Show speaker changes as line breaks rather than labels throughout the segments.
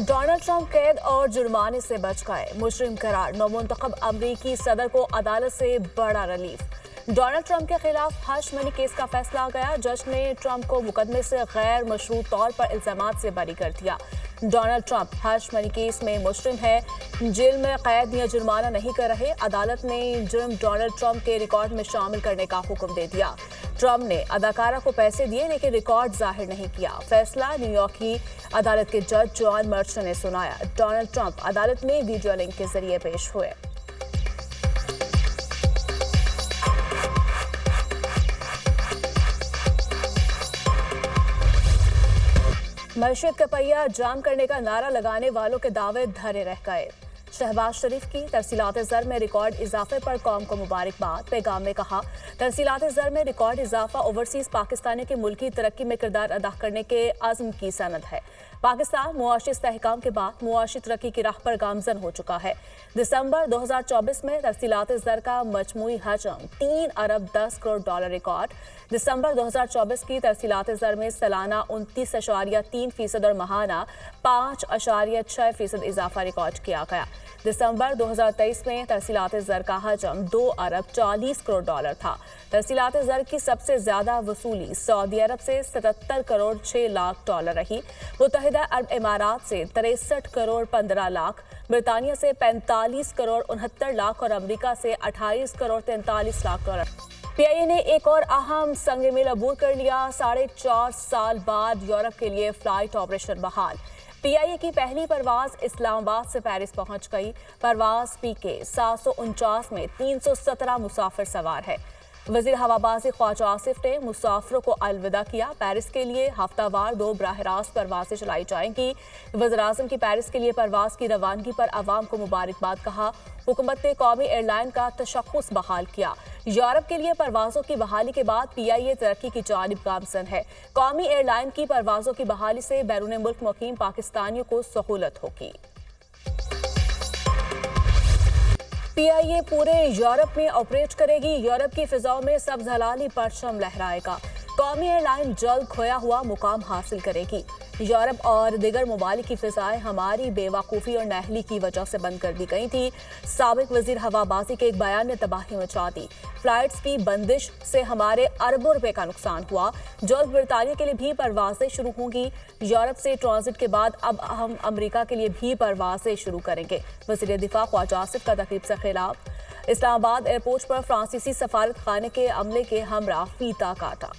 Donald Trump कैद और जुर्माने से बच गए। मुजरिम करार। नौमुंतखब अमरीकी सदर को अदालत से बड़ा रिलीफ। डोनाल्ड ट्रंप के खिलाफ हश मनी केस का फैसला आ गया। जज ने ट्रंप को मुकदमे से गैर मशरूत तौर पर इल्जामात से बरी कर दिया। Donald Trump hush money case में मुजरिम है, जेल में कैद या जुर्माना नहीं कर रहे। अदालत ने जुर्म डोनाल्ड ट्रंप के रिकॉर्ड में शामिल करने का हुक्म दे दिया। ट्रंप ने अदाकारा को पैसे दिए लेकिन रिकॉर्ड जाहिर नहीं किया। फैसला न्यूयॉर्क की अदालत के जज जॉन मर्चन ने सुनाया। डोनाल्ड ट्रंप अदालत में वीडियो लिंक के जरिए पेश हुए। मईशत का पहिया जाम करने का नारा लगाने वालों के दावे धरे रह गए। शहबाज शरीफ की तरसीलात ज़र में रिकॉर्ड इजाफे पर कौम को मुबारकबाद। पैगाम में कहा, तरसीलात ज़र में रिकॉर्ड इजाफा ओवरसीज पाकिस्तानियों की मुल्की तरक्की में किरदार अदा करने के आज़म की सनद है। पाकिस्तान मुआशी इस्तेहकाम के बाद मुआशी तरक्की की राह पर गामजन हो चुका है। दिसंबर 2024 में तरसीलात ज़र का मजमूई हजम 3 अरब 10 करोड़ डॉलर रिकॉर्ड। दिसंबर 2024 की तरसीलात ज़र में सालाना 29.3% और माहाना 5.6% इजाफा रिकॉर्ड किया गया। दिसंबर 2023 में तरसीलात ज़र का हजम 2 अरब 40 करोड़ डॉलर था। तरसीलात ज़र की सबसे ज्यादा वसूली सऊदी अरब से 77 करोड़ 6 लाख डॉलर रही। मुत्तहिदा अरब इमारात से 63 करोड़ 15 लाख, बरतानिया से 45 करोड़ 69 लाख और अमरीका से 28 करोड़ 43 लाख डॉलर। पीआईए ने एक और अहम संग मिल अबूर कर लिया। 4.5 साल बाद यूरोप के लिए फ्लाइट ऑपरेशन बहाल। पीआईए की पहली परवाज इस्लामाबाद से पेरिस पहुंच गई। परवाज पीके 749 में 317 मुसाफिर सवार है। वजीर हवाबाजी ख्वाजा आसिफ ने मुसाफिरों को अलविदा किया। पेरिस के लिए हफ्तावार 2 बराह रास्त परवाजें चलाई जाएंगी। वज़ीर-ए-आज़म की पेरिस के लिए परवाज की रवानगी पर आवाम को मुबारकबाद कहा। हुकूमत ने कौमी एयरलाइन का तशख़्ख़ुस बहाल किया। यूरोप के लिए परवाजों की बहाली के बाद पीआईए तरक्की की जानिब गामजन है। कौमी एयरलाइन की परवाजों की बहाली से बैरून मुल्क मुकीम पाकिस्तानियों को सहूलत होगी। पीआईए पूरे यूरोप में ऑपरेट करेगी। यूरोप की फिजाओं में सब्ज़ हलाली परचम लहराएगा। कौमी एयरलाइन जल्द खोया हुआ मुकाम हासिल करेगी। यूरोप और दीगर ममालिक की फिजाएं हमारी बेवकूफ़ी और नाअहली की वजह से बंद कर दी गई थी। साबिक वजीर हवाबाजी के एक बयान ने तबाही मचा दी। फ्लाइट्स की बंदिश से हमारे अरबों रुपए का नुकसान हुआ। जल्द बरतानिया के लिए भी परवाजें शुरू होंगी। यूरोप से ट्रांजिट के बाद अब हम अमरीका के लिए भी परवाजें शुरू करेंगे। वज़ीर दिफा ख्वाजा आसिफ का तकरीब से खिलाफ। इस्लामाबाद एयरपोर्ट पर फ्रांसीसी सफारत खाने के अमले के हमरा फीता काटा।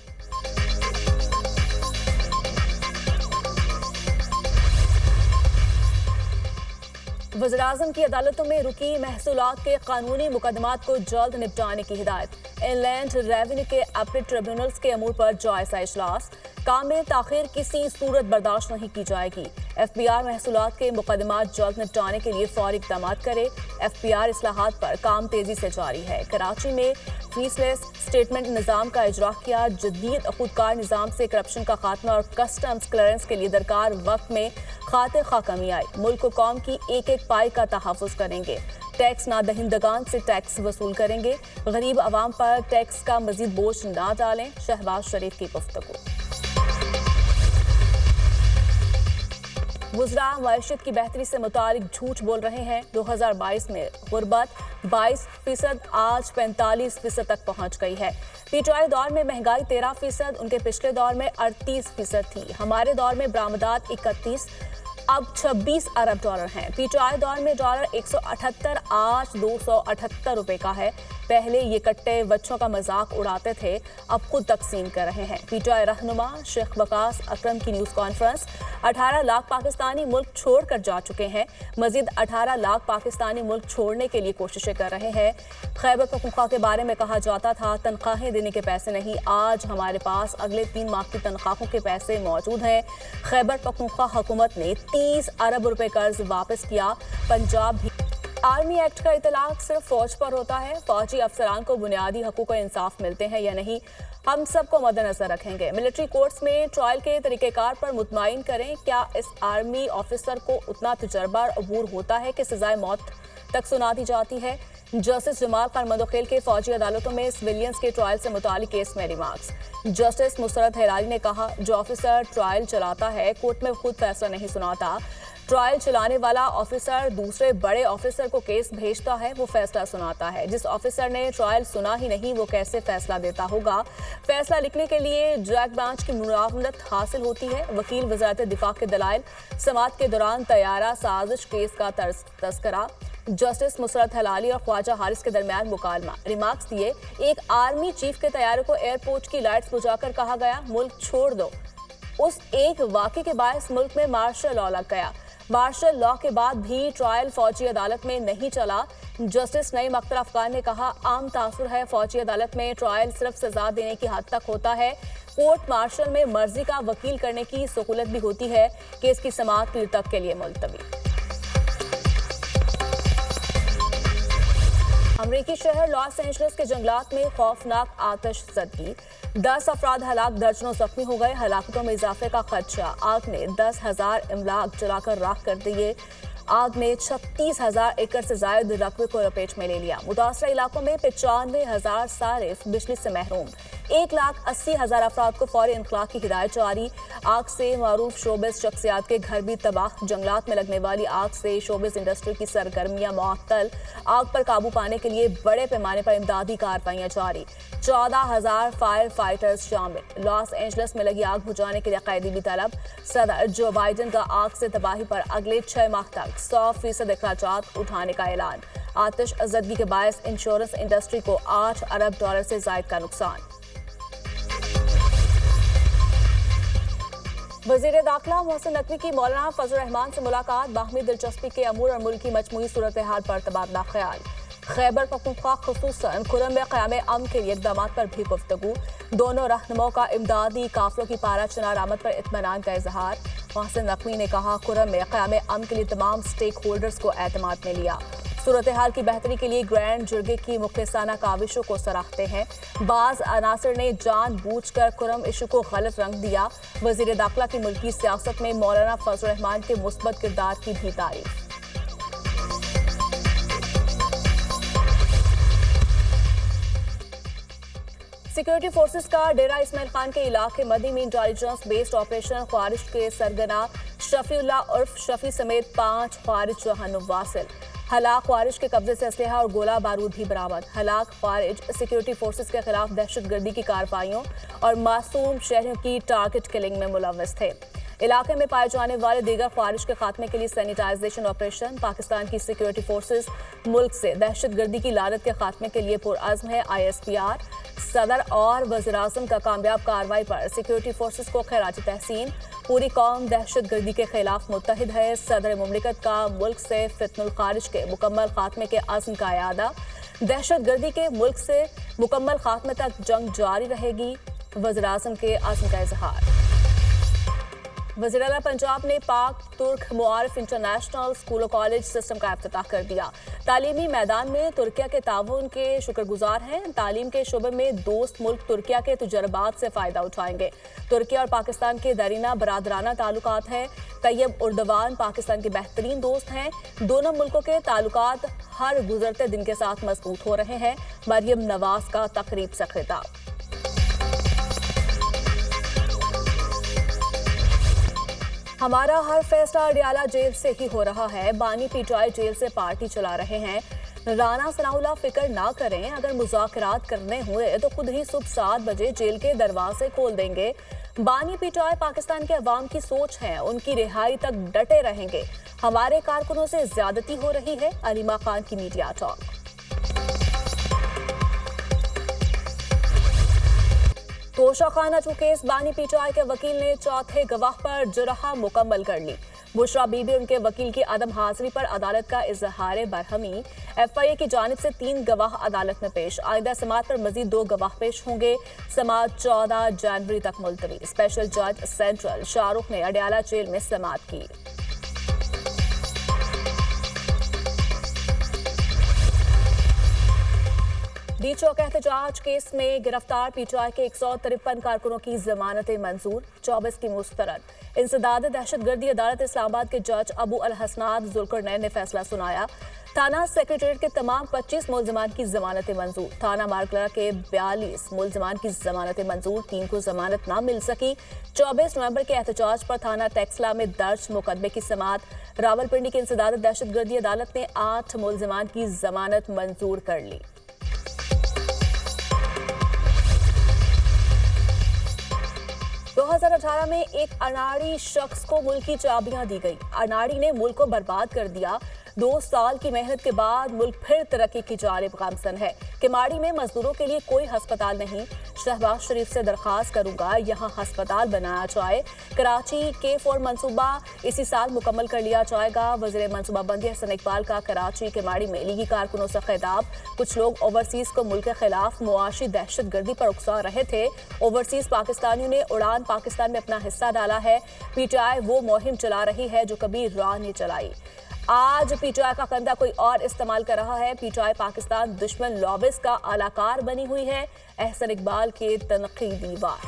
वज़ीर-ए-आज़म की अदालतों में रुकी महसूलात के कानूनी मुकदमात को जल्द निपटाने की हिदायत। इनलैंड रेवेन्यू के अपील ट्रिब्यूनल्स के अमूर पर जायजा इजलास। काम में ताखीर किसी सूरत बर्दाश्त नहीं की जाएगी। एफबीआर महसूलात के मुकदमात जल्द निपटाने के लिए फौरी इक़दाम करे। एफबीआर इस्लाहात पर काम तेजी से जारी है। कराची में फीसलेस स्टेटमेंट निज़ाम का इजरा किया। जदीद खुदकार निज़ाम से करप्शन का खात्मा और कस्टम्स क्लियरेंस के लिए दरकार वक्त में खातिर खा कमी आई। मुल्क कौम की एक एक पाई का तहफ़्फ़ुज़ करेंगे। टैक्स ना दहिंदगान से टैक्स वसूल करेंगे। गरीब आवाम पर टैक्स का मजीद बोझ ना डालें। शहबाज शरीफ की गुफ्तगू। वज़रा मईशत की बेहतरी से मुतालिक झूठ बोल रहे हैं। 2022 में गुर्बत 22%, आज 45% तक पहुंच गई है। पीटीआई दौर में महंगाई 13%, उनके पिछले दौर में 38% थी। हमारे दौर में बरामदात 31, अब 26 अरब डॉलर हैं। पीटीआई दौर में डॉलर 178, आज 278 रुपए का है। पहले ये कट्टे बच्चों का मजाक उड़ाते थे, अब खुद तकसीम कर रहे हैं। पीटीआई रहनुमा शेख वकास अकरम की न्यूज़ कॉन्फ्रेंस। 18 लाख पाकिस्तानी मुल्क छोड़ कर जा चुके हैं। मजीद 18 लाख पाकिस्तानी मुल्क छोड़ने के लिए कोशिशें कर रहे हैं। खैबर पख्तूनख्वा के बारे में कहा जाता था तनख्वाहें देने के पैसे नहीं। आज हमारे पास अगले 3 माह की तनख्वाहों के पैसे मौजूद हैं। खैबर पख्तूनख्वा हुकूमत ने 30 अरब रुपए कर्ज वापस किया। पंजाब भी। आर्मी एक्ट का इतलाक सिर्फ फौज पर होता है। फौजी अफसरान को बुनियादी हकूक़ और इंसाफ मिलते हैं या नहीं, हम सबको मद्देनजर रखेंगे। मिलिट्री कोर्ट्स में ट्रायल के तरीक़ेकार पर मुतमईन करें। क्या इस आर्मी ऑफिसर को उतना तजर्बा और अबूर होता है कि सजाए मौत तक सुना दी जाती है? जस्टिस जमाल खान मंदोखेल के फौजी अदालतों में सिविलियंस के ट्रायल से मुतालिक केस में रिमार्क्स। जस्टिस मुसरत हैरानी ने कहा, जो ऑफिसर ट्रायल चलाता है कोर्ट में खुद फैसला नहीं सुनाता। ट्रायल चलाने वाला ऑफिसर दूसरे बड़े ऑफिसर को केस भेजता है, वो फैसला सुनाता है। जिस ऑफिसर ने ट्रायल सुना ही नहीं, वो कैसे फैसला देता होगा। फैसला लिखने के लिए जज ब्रांच की मुआवनत हासिल होती है। वकील वज़ारत दिफा के दलाइल समाअत के दौरान तैयारा साजिश केस का तस्करा, जस्टिस मुसरत हलाली और ख्वाजा हारिस के दरमियान मुकालमा। रिमार्क्स दिए, एक आर्मी चीफ के तैयारों को एयरपोर्ट की लाइट्स बुझाकर कहा गया मुल्क छोड़ दो। उस एक वाक़े के बायस मुल्क में मार्शल लॉ लग गया। मार्शल लॉ के बाद भी ट्रायल फौजी अदालत में नहीं चला। जस्टिस नईम अख्तर अफगान ने कहा, आम तासुर है फौजी अदालत में ट्रायल सिर्फ सजा देने की हद तक होता है। कोर्ट मार्शल में मर्जी का वकील करने की सहूलत भी होती है। केस की समाअत पीर तक के लिए मुलतवी। अमरीकी शहर लॉस एंजलिस के जंगलात में खौफनाक आतिशज़दगी, 10 अफराद हलाक, दर्जनों जख्मी हो गए। हलाकतों में इजाफे का खदशा। आग ने 10,000 इमलाक जलाकर राख कर दिए। आग ने 36,000 एकड़ से जायद रकबे को लपेट में ले लिया। मुतासरा इलाकों में 95,000 सारिफ बिजली से महरूम। 1,80,000 अफराद को फौरी इनखला की हिदायत जारी। आग से मारूफ शोबिस शख्सियात के घर भी तबाह। जंगलात में लगने वाली आग से शोबिस इंडस्ट्री की सरगर्मियां मुअत्तल। आग पर काबू पाने के लिए बड़े पैमाने पर इमदादी कार्रवाइयां जारी। 14,000 फायर फाइटर्स शामिल। लॉस एंजलिस में लगी आग बुझाने के लिए कैदी भी तलब। सदर जो बाइडन का आग से तबाही पर अगले 6 माह तक 100% अखराजात उठाने का ऐलान। आतिशज़दगी के बायस इंश्योरेंस इंडस्ट्री को $8 अरब से जायद का नुकसान। वज़ीर दाखिला मोहसिन नकवी की मौलाना फजल रहमान से मुलाकात। बाहमी दिलचस्पी के अमूर और मुल्क की मजमूई सूरत हाल पर तबादला ख्याल। खैबर पख्तूनख्वा खुसूसन खुर्रम में क़याम अमन के लिए इक़दामात पर भी गुफ्तगू। दोनों रहनुमाओं का इमदादी काफिलों की पारा चनार आमद पर इत्मीनान का इजहार। मोहसिन नकवी ने कहा, खुर्रम में क़याम अमन के लिए तमाम स्टेक होल्डर्स को एतमाद में लिया। सूरत हाल की बेहतरी के लिए ग्रैंड जुर्गे की मुखलिसाना काविशों को सराहते हैं। बाज अनासर ने जानबूझकर खुर्रम इशू को गलत रंग दिया। वज़ीर दाखिला की मुल्की सियासत में मौलाना फजल रहमान के मुस्बत किरदार की भी तारीफ। सिक्योरिटी फोर्सेस का डेरा इस्माइल खान के इलाके मदी में इंटेलिजेंस बेस्ड ऑपरेशन। ख्वारिज के सरगना शफीउल्लाह उर्फ शफी समेत 5 ख्वारिज जहन्नुम वासिल। हलाक ख्वारिज के कब्जे से असलहा और गोला बारूद भी बरामद। हलाक ख्वारिज सिक्योरिटी फोर्सेस के खिलाफ दहशतगर्दी की कार्रवाइयों और मासूम शहरियों की टारगेट किलिंग में मुलव्वस थे। इलाके में पाए जाने वाले दीगर ख्वारिज के खात्मे के लिए सैनिटाइजेशन ऑपरेशन। पाकिस्तान की सिक्योरिटी फोर्सेस मुल्क से दहशतगर्दी की लानत के खात्मे के लिए पुरअज़्म है। ISPR सदर और वज़ीर-ए-आज़म का कामयाब कार्रवाई पर सिक्योरिटी फोर्सेस को खैराज तहसीन। पूरी कौम दहशतगर्दी के खिलाफ मुत्तहिद है। सदर मुमलिकत का मुल्क से फितनुल खारिज के मुकम्मल खात्मे के अज़्म का यादा। दहशतगर्दी के मुल्क से मुकम्मल खात्मे तक जंग जारी रहेगी। वज़ीर-ए-आज़म के अज़्म का इजहार। वज़ीर आला पंजाब ने पाक तुर्क मुआरिफ इंटरनेशनल स्कूल और कॉलेज सिस्टम का इफ्तिताह कर दिया। तालीमी मैदान में तुर्किया के ताउन के शुक्रगुजार हैं। तालीम के शोबे में दोस्त मुल्क तुर्किया के तजुर्बात से फ़ायदा उठाएंगे। तुर्किया और पाकिस्तान के दरीना बरादराना ताल्लुकात हैं। तैयब उर्दवान पाकिस्तान के बेहतरीन दोस्त हैं। दोनों मुल्कों के ताल्लुकात हर गुजरते दिन के साथ मजबूत हो रहे हैं। मरियम नवाज का तकरीब से खिताब। हमारा हर फैसला अडियाला जेल से ही हो रहा है। बानी पीटीआई जेल से पार्टी चला रहे हैं। राना सनाउल्लाह फिक्र ना करें, अगर मुज़ाकरात करने हुए तो खुद ही सुबह 7 बजे जेल के दरवाजे खोल देंगे। बानी पीटीआई पाकिस्तान के अवाम की सोच है, उनकी रिहाई तक डटे रहेंगे। हमारे कारकुनों से ज्यादती हो रही है। अलीमा खान की मीडिया टॉक। तोशाखाना केस बानी पीटीआई के वकील ने चौथे गवाह पर जुर्हा मुकम्मल कर ली। बुशरा बीबी उनके वकील की अदम हाजिरी पर अदालत का इजहार बरहमी। FIA की जानिब से 3 गवाह अदालत में पेश। आइंदा समाअत पर मजीद 2 गवाह पेश होंगे। समाअत 14 जनवरी तक मुलतवी। स्पेशल जज सेंट्रल शाहरुख ने अडियाला जेल में समाअत की। डी चौक एहतजाज केस में गिरफ्तार पीटीआई के 153 कारकुनों की जमानतें मंजूर, 24 की मुस्तरद। इंसदाद दहशतगर्दी अदालत इस्लामाबाद के जज अबू अल हसनाद जुल्करनैन ने फैसला सुनाया। थाना सेक्रेटरीट के तमाम 25 मुलजमान की जमानतें मंजूर। थाना मारकला के 42 मुलजमान की जमानतें मंजूर, 3 को जमानत ना मिल सकी। 24 नवंबर के एहतजाज पर थाना टेक्सला में दर्ज मुकदमे की समाअत। रावलपिंडी की इंसदाद दहशतगर्दी अदालत ने 8 मुलजमान की जमानत मंजूर कर ली। दो 2018 में एक अनाड़ी शख्स को मुल्क की चाबियां दी गई। अनाड़ी ने मुल्क को बर्बाद कर दिया। 2 साल की मेहनत के बाद मुल्क फिर तरक्की की जानिब गामजन है। किमाड़ी में मजदूरों के लिए कोई अस्पताल नहीं। शहबाज शरीफ से दरखास्त करूंगा यहां अस्पताल बनाया जाए। कराची K4 मंसूबा इसी साल मुकम्मल कर लिया जाएगा। वज़ीर मनसूबाबंदी हसन इकबाल का कराची किमाड़ी में लीगी कारकुनों से खिताब। कुछ लोग ओवरसीज को मुल्क के खिलाफ मुआशी दहशतगर्दी पर उकसा रहे थे। ओवरसीज पाकिस्तानियों ने उड़ान पाकिस्तान में अपना हिस्सा डाला है। पीटीआई वो मुहिम चला रही है जो कभी राह नहीं चलाई। आज पीटीआई का कंधा कोई और इस्तेमाल कर रहा है। पीटीआई पाकिस्तान दुश्मन लॉबिस का आलाकार बनी हुई है। अहसन इकबाल के तनकीदी वार।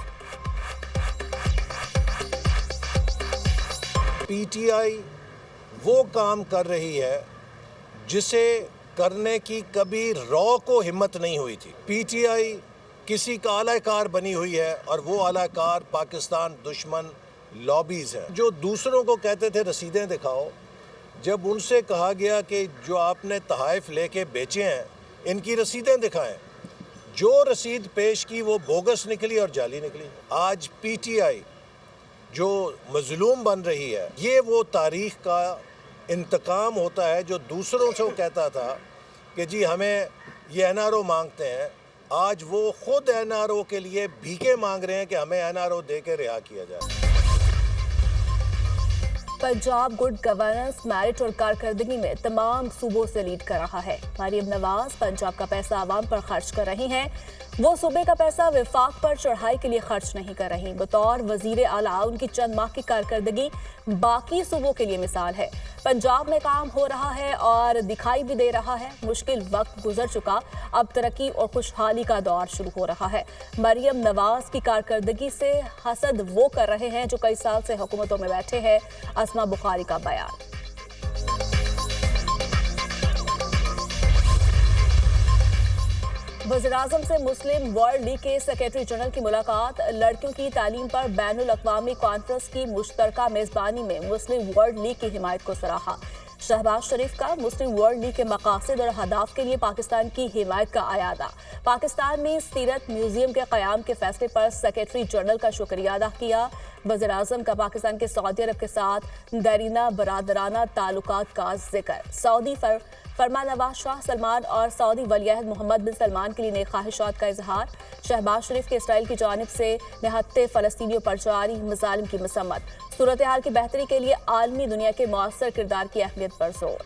पीटीआई वो काम कर रही है जिसे करने की कभी रॉ को हिम्मत नहीं हुई थी। पीटीआई किसी का आलाकार बनी हुई है और वो आलाकार पाकिस्तान दुश्मन लॉबीज है जो दूसरों को कहते थे रसीदें दिखाओ। जब उनसे कहा गया कि जो आपने तहाइफ लेके बेचे हैं इनकी रसीदें दिखाएं, जो रसीद पेश की वो बोगस निकली और जाली निकली। आज पीटीआई जो मजलूम बन रही है, ये वो तारीख का इंतकाम होता है जो दूसरों से वो कहता था कि जी हमें ये एनआरओ मांगते हैं। आज वो खुद एनआरओ के लिए भीखे मांग रहे हैं कि हमें एनआरओ दे के रिहा किया जाए।
पंजाब गुड गवर्नेंस, मेरिट और कारकर्दगी में तमाम सूबों से लीड कर रहा है। मरियम नवाज पंजाब का पैसा आवाम पर खर्च कर रही हैं। वो सूबे का पैसा विफाक पर चढ़ाई के लिए खर्च नहीं कर रही। बतौर वजीर आला उनकी चंद माह की कारकर्दगी बाकी सूबों के लिए मिसाल है। पंजाब में काम हो रहा है और दिखाई भी दे रहा है। मुश्किल वक्त गुजर चुका, अब तरक्की और खुशहाली का दौर शुरू हो रहा है। मरियम नवाज की कारकर्दगी से हसद वो कर रहे हैं जो कई साल से हुकूमतों में बैठे हैं। अस्मा बुखारी का बयान। वज़ीर-ए-आज़म से मुस्लिम वर्ल्ड लीग के सेक्रेटरी जनरल की मुलाकात। लड़कियों की तालीम पर बैनुल अक़वामी कॉन्फ्रेंस की मुश्तरका मेज़बानी में मुस्लिम वर्ल्ड लीग की हिमायत को सराहा। शहबाज शरीफ का मुस्लिम वर्ल्ड लीग के मकासद और अहदाफ के लिए पाकिस्तान की हिमायत का आयादा। पाकिस्तान में सीरत म्यूजियम के क़याम के फैसले पर सेक्रेटरी जनरल का शुक्रिया अदा किया। वज़ीर-ए-आज़म का पाकिस्तान के सऊदी अरब के साथ दरीना बरादराना ताल्लुकात का जिक्र। सऊदी फरमानवाज शाह सलमान और सऊदी वलीअहद मोहम्मद बिन सलमान के लिए नेक ख्वाहिशात का इजहार। शहबाज शरीफ के इसराइल की जानिब से निहत्ते फ़लस्तीनियों पर जारी मज़ालिम की मसम्मत। सूरत हाल की बेहतरी के लिए आलमी दुनिया के मौसर किरदार की अहमियत पर जोर।